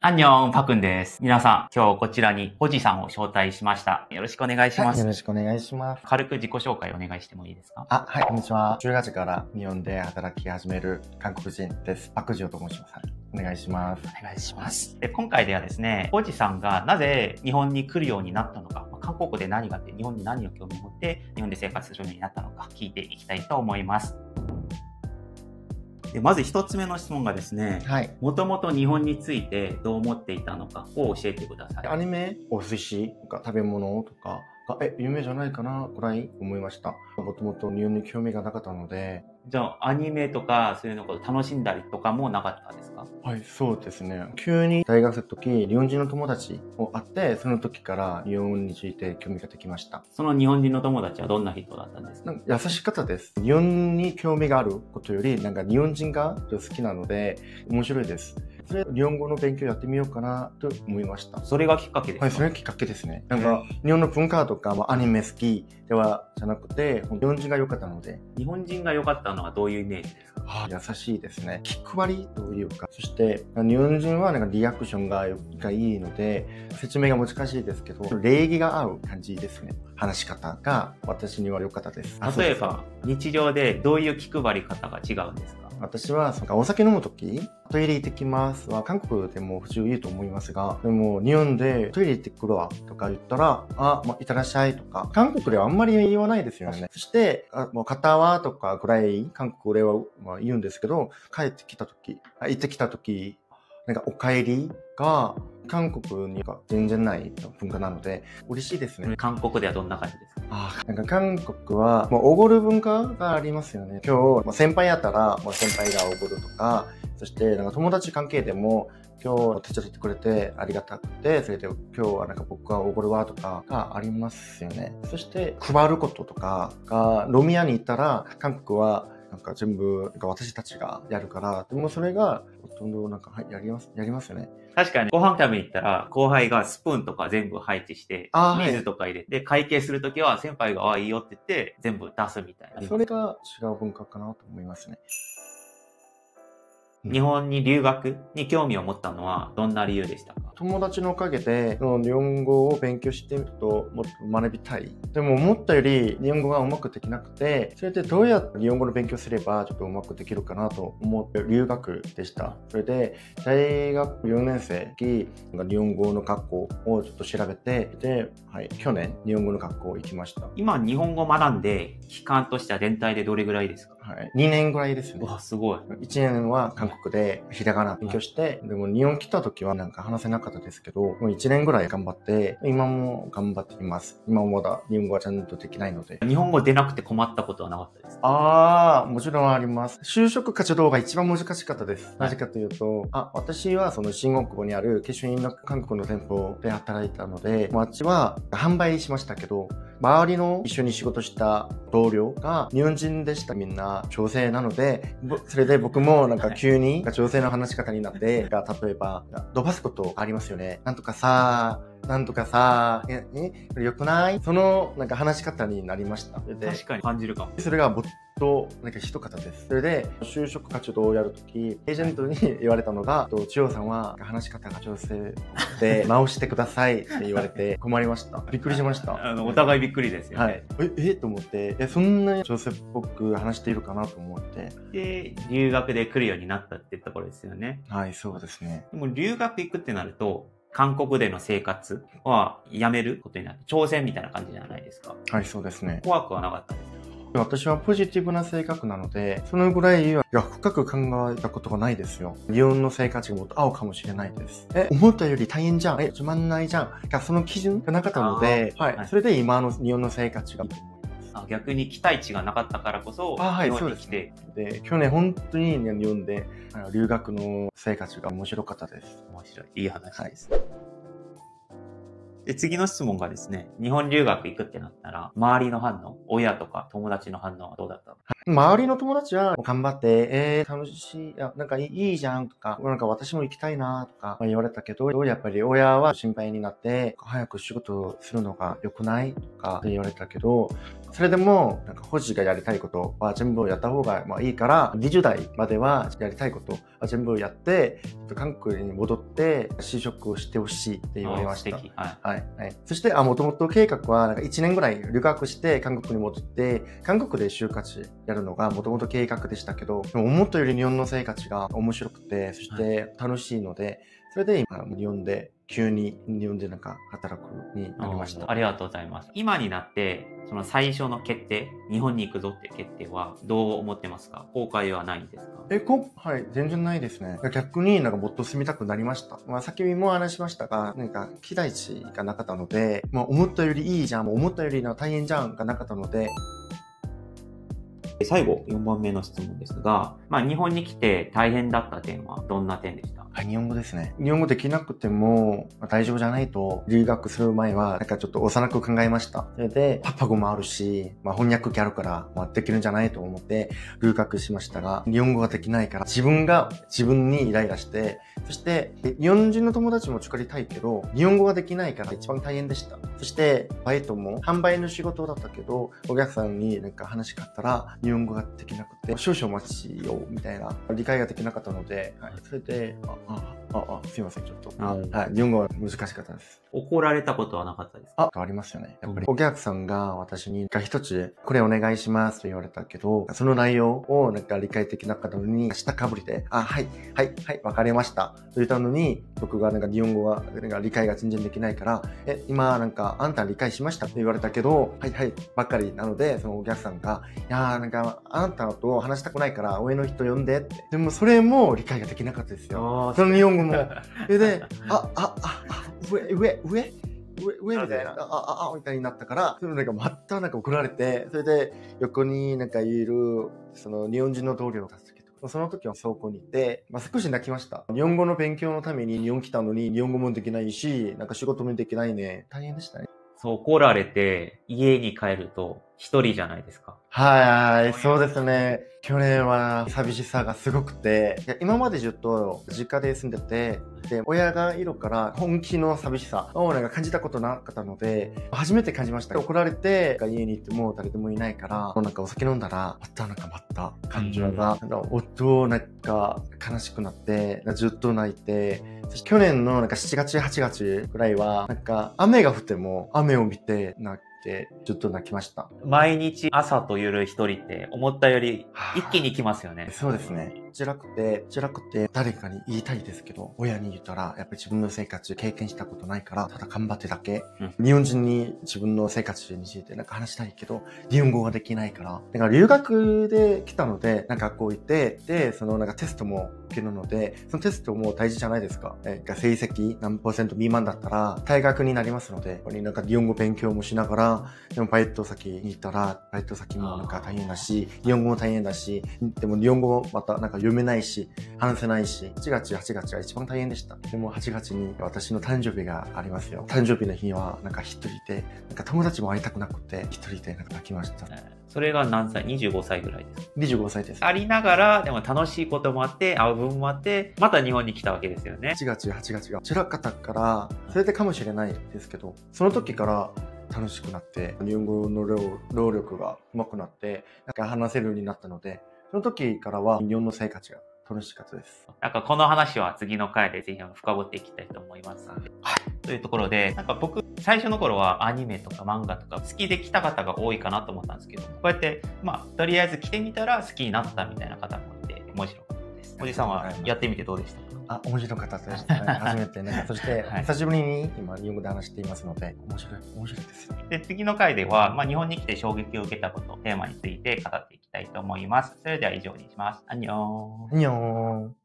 アンニョン、パクンです。皆さん、今日こちらにホジさんを招待しました。よろしくお願いします。よろしくお願いします。軽く自己紹介お願いしてもいいですか？はい、こんにちは。10月から日本で働き始める韓国人です。パクジョと申します。お願いします。お願いします。で、今回ではですね、ホジさんがなぜ日本に来るようになったのか、韓国で何があって、日本に何を興味を持って、日本で生活するようになったのか、聞いていきたいと思います。でまず一つ目の質問がですね、もともと日本についてどう思っていたのかを教えてください。アニメ、お寿司とか食べ物とかが夢じゃないかなくらい思いました。もともと日本に興味がなかったので。じゃあアニメとかそういうのを楽しんだりとかもなかったですか？はい、そうですね。急に大学生の時、日本人の友達を会って、その時から日本について興味ができました。その日本人の友達はどんな人だったんですか？優しかったです。日本に興味があることより、日本人が好きなので、面白いです。それ日本語の勉強やってみようかなと思いました。それがきっかけですか？はい、それがきっかけですね。日本の文化とか、アニメ好きではじゃなくて、日本人が良かったので。日本人が良かったのはどういうイメージですか？優しいですね。気配りというか、そして日本人はリアクションがいいので、説明が難しいですけど、礼儀が合う感じですね。話し方が私には良かったです。例えば、日常でどういう気配り方が違うんですか？私はお酒飲むとき、トイレ行ってきますは韓国でも普通言うと思いますが、でも日本でトイレ行ってくるわとか言ったら、いってらっしゃいとか、韓国ではあんまり言わないですよね。そして、肩はとかぐらい韓国では言うんですけど、帰ってきたとき、行ってきたとき、お帰りが韓国には全然ない文化なので嬉しいですね。韓国ではどんな感じですか？韓国はおごる文化がありますよね。今日先輩やったら先輩がおごるとか、そして友達関係でも今日手伝ってくれてありがたくて、それで今日は僕はおごるわとかがありますよね。そして配ることとかが飲み屋に行ったら韓国は全部私たちがやるから、でもそれがほとんどやりますよね。確かにご飯食べに行ったら後輩がスプーンとか全部配置して水とか入れて、会計するときは先輩がいいよって言って全部出すみたいな。それが違う文化かなと思いますね。日本に留学に興味を持ったのはどんな理由でしたか？友達のおかげで日本語を勉強してみるともっと学びたい。でも思ったより日本語がうまくできなくて、それでどうやって日本語の勉強すればちょっとうまくできるかなと思って留学でした。それで大学4年生に日本語の学校をちょっと調べて、で、去年日本語の学校行きました。今日本語学んで期間としては全体でどれぐらいですか？2年ぐらいですね。わ、すごい。1年は韓国でひらがな勉強して、でも日本来た時は話せなかったですけど、もう1年ぐらい頑張って、今も頑張っています。今もまだ日本語はちゃんとできないので。日本語出なくて困ったことはなかったですか？もちろんあります。就職活動が一番難しかったです。なぜかというと、私は新大久保にある化粧品の韓国の店舗で働いたので、あっちは販売しましたけど、周りの一緒に仕事した同僚が日本人でした。みんな女性なので、それで僕も急に女性の話し方になって、例えば飛ばすことありますよね。なんとかさ、良くない？その話し方になりました。確かに感じるかも。それが一方です。それで就職活動をやるとき、エージェントに言われたのが、千代さんは話し方が女性で直してくださいって言われて困りました。びっくりしました。お互いびっくりですよね。と思って、そんなに女性っぽく話しているかなと思って。で、留学で来るようになったってところですよね。はい、そうですね。でも留学行くってなると、韓国での生活はやめることになって、挑戦みたいな感じじゃないですか。はい、そうですね。怖くはなかったですか？私はポジティブな性格なので、そのぐらい深く考えたことがないですよ。日本の生活がもっと合うかもしれないです。思ったより大変じゃん。つまんないじゃん。その基準がなかったので、それで今の日本の生活がいいと思います。逆に期待値がなかったからこそ、日本に来て。で、去年本当に日本で留学の生活が面白かったです。面白い。いい話です。で、次の質問がですね、日本留学行くってなったら、周りの反応、親とか友達の反応はどうだったの？周りの友達は頑張って、楽しい、なんかいいじゃんとか、なんか私も行きたいなとか言われたけど、やっぱり親は心配になって、早く仕事をするのが良くないとかって言われたけど、それでも、なんか、ホジがやりたいことは全部やった方がいいから、20代まではやりたいことは全部やって、韓国に戻って就職をしてほしいって言われました。はい。そして、もともと計画は、なんか1年ぐらい留学して韓国に戻って、韓国で就活やるのがもともと計画でしたけど、でも思ったより日本の生活が面白くて、そして楽しいので、それで今、急に日本でなんか働くになりました。ありがとうございます。今になって、その最初の決定、日本に行くぞって決定はどう思ってますか？後悔はないんですか？はい、全然ないですね。逆になんかもっと住みたくなりました。先も話しましたが、なんか期待値がなかったので、思ったよりいいじゃん、思ったより大変じゃんがなかったので、最後、4番目の質問ですが、日本に来て大変だった点はどんな点でした？日本語ですね。日本語できなくても、大丈夫じゃないと、留学する前は、なんかちょっと幼く考えました。それで、パパ語もあるし、翻訳機あるから、できるんじゃないと思って、留学しましたが、日本語ができないから、自分にイライラして、そして、日本人の友達も作りたいけど、日本語ができないから一番大変でした。そして、バイトも販売の仕事だったけど、お客さんになんか話しかったら、日本語ができなくて、少々お待ちよ、みたいな、理解ができなかったので、それで、すいません、ちょっと。日本語は難しかったです。怒られたことはなかったですか？変わりますよね。やっぱり、お客さんが私に一つ、これお願いしますと言われたけど、その内容をなんか理解できなかったのに、下かぶりで、はい、わかりました。と言ったのに、僕がなんか日本語が、なんか理解が全然できないから、今なんかあんた理解しましたと言われたけど、はい、ばっかりなので、そのお客さんが、なんかあんたと話したくないから上の人呼んでって。でもそれも理解ができなかったですよ。その日本語も。それで、上みたいな、みたいになったから、そのなんかまたなんか怒られて、それで横になんかいる、その日本人の同僚が助けて、その時は倉庫にいて、少し泣きました。日本語の勉強のために日本来たのに日本語もできないし、なんか仕事もできないね。大変でしたね。そう怒られて家に帰ると一人じゃないですか。はい、そうですね。去年は寂しさがすごくて、今までずっと実家で住んでて、で、親がいるから本気の寂しさをなんか感じたことなかったので、初めて感じました。怒られて、家に行っても誰でもいないから、なんかお酒飲んだら、また感情が、夫なんか悲しくなって、ずっと泣いて、そして去年のなんか7月、8月くらいは、なんか雨が降っても雨を見て泣いて、ずっと泣きました。毎日朝と夜一人って思ったより一気に来ますよね。そうですね。辛くて誰かに言いたいですけど、親に言ったら、やっぱり自分の生活経験したことないから、ただ頑張ってだけ。日本人に自分の生活についてなんか話したいけど、日本語ができないから。だから留学で来たので、なんか学校行って、で、そのなんかテストも受けるので、そのテストも大事じゃないですか。成績何%未満だったら、退学になりますので、なんか日本語勉強もしながら、でもバイト先に行ったら、バイト先もなんか大変だし、日本語も大変だし、でも日本語もまたなんか読めないし、話せないし、7月、8月が一番大変でした。でも8月に私の誕生日がありますよ。誕生日の日はなんか一人で、なんか友達も会いたくなくて、一人でなんか泣きました。それが何歳 ?25 歳ぐらいです。25歳です。ありながら、でも楽しいこともあって、会う分もあって、また日本に来たわけですよね。7月、8月が辛かったから、それでかもしれないですけど、その時から楽しくなって、日本語の労力が上手くなって、なんか話せるようになったので、その時からは日本の生活が楽しかったです。なんかこの話は次の回でぜひ深掘っていきたいと思いますので。はい。というところで、なんか僕、最初の頃はアニメとか漫画とか好きで来た方が多いかなと思ったんですけど、こうやって、とりあえず来てみたら好きになったみたいな方もいて、面白かったです。おじさんはやってみてどうでしたか？面白かったです。初めてね。そして、久しぶりに今、日本語で話していますので、面白いです。で、次の回では、日本に来て衝撃を受けたこと、テーマについて語っていきたいと思います。それでは以上にします。アンニョン。アンニョン。